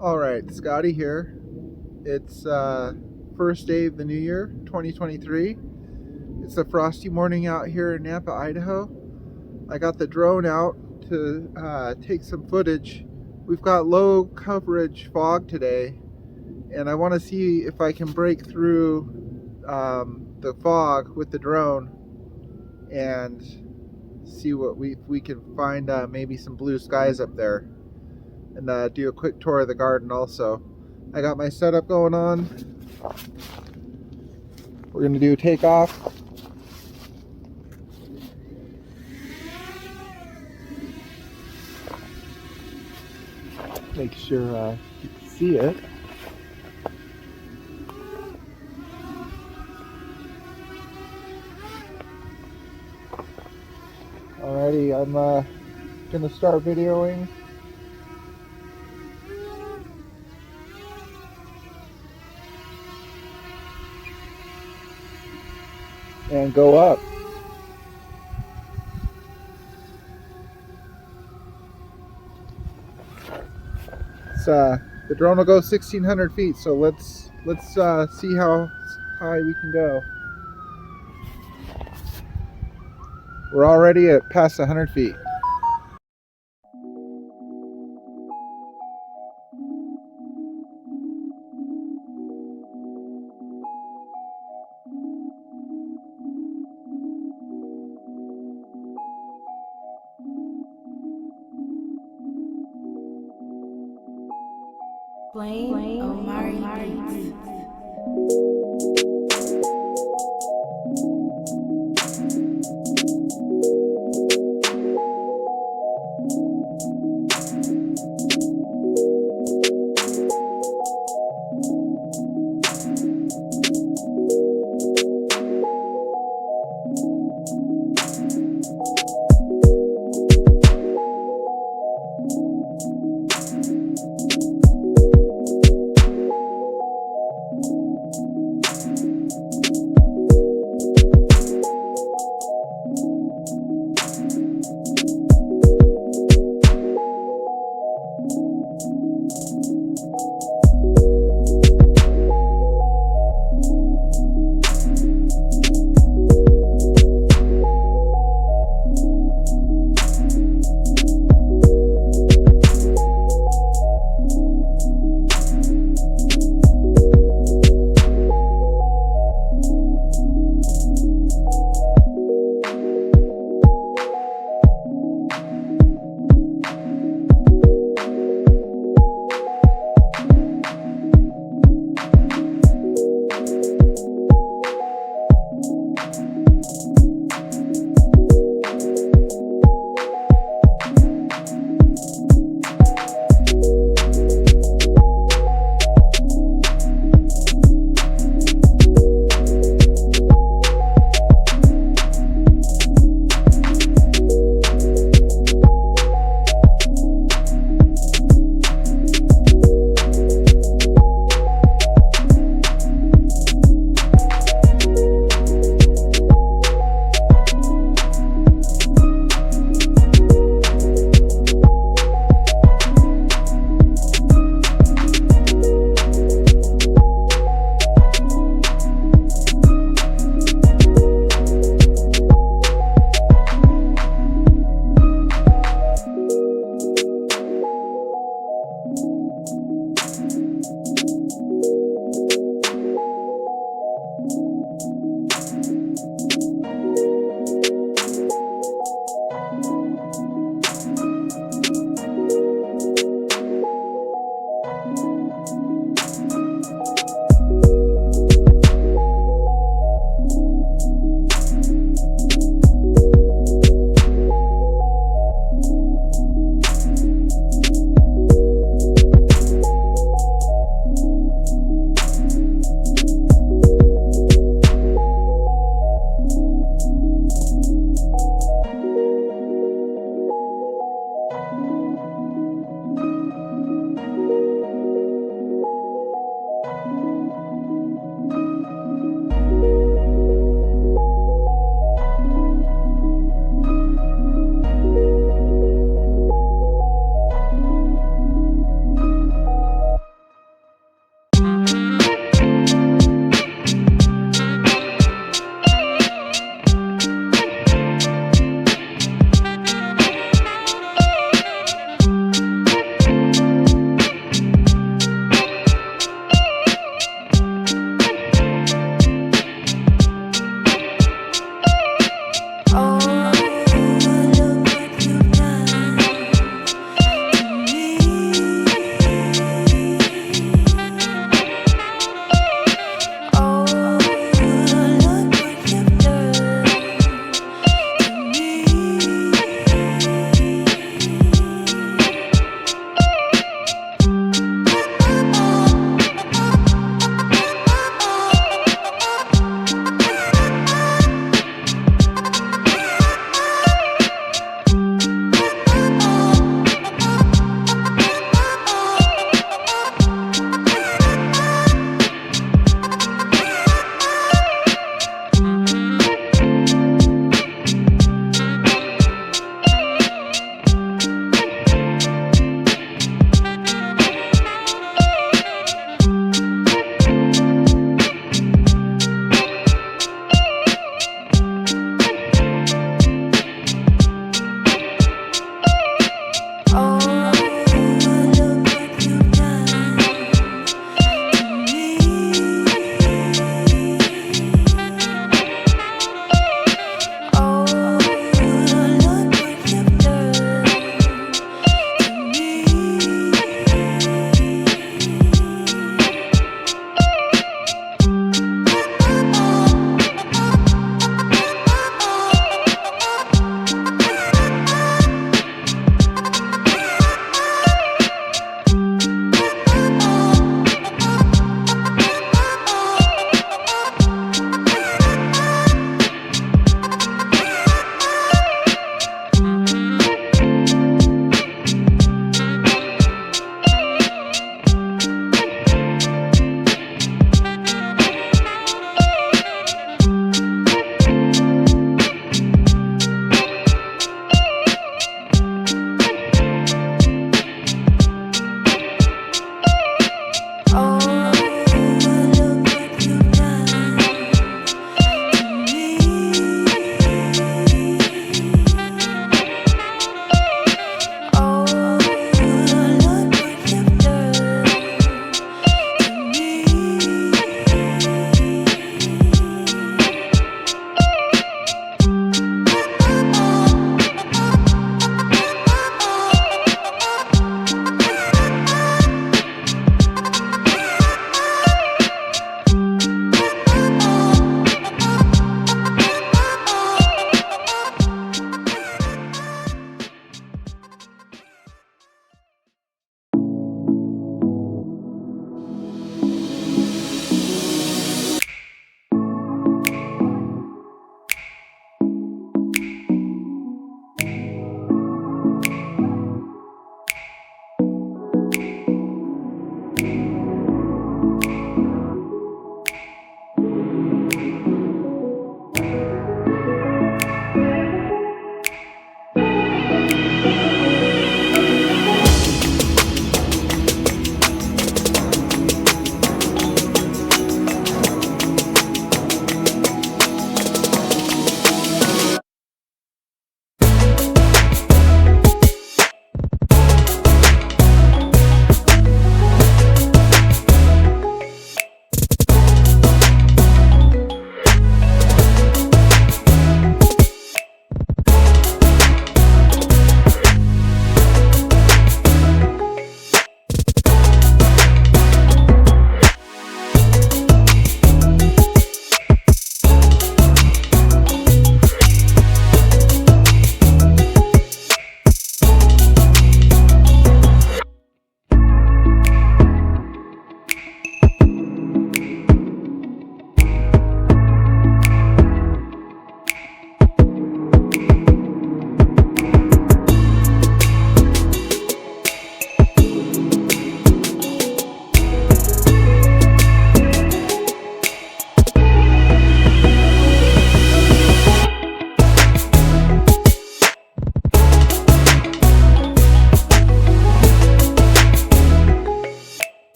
Alright, Scotty here. It's first day of the new year, 2023. It's a frosty morning out here in Nampa, Idaho. I got the drone out to take some footage. We've got low coverage fog today, and I want to see if I can break through the fog with the drone and see what we can find, maybe some blue skies up there, and do a quick tour of the garden also. I got my setup going on. We're going to do takeoff. Make sure you can see it. Alrighty, I'm going to start videoing. And go up. It's, the drone will go 1,600 feet, so let's see how high we can go. We're already at past 100 feet. Flame Omari Beats.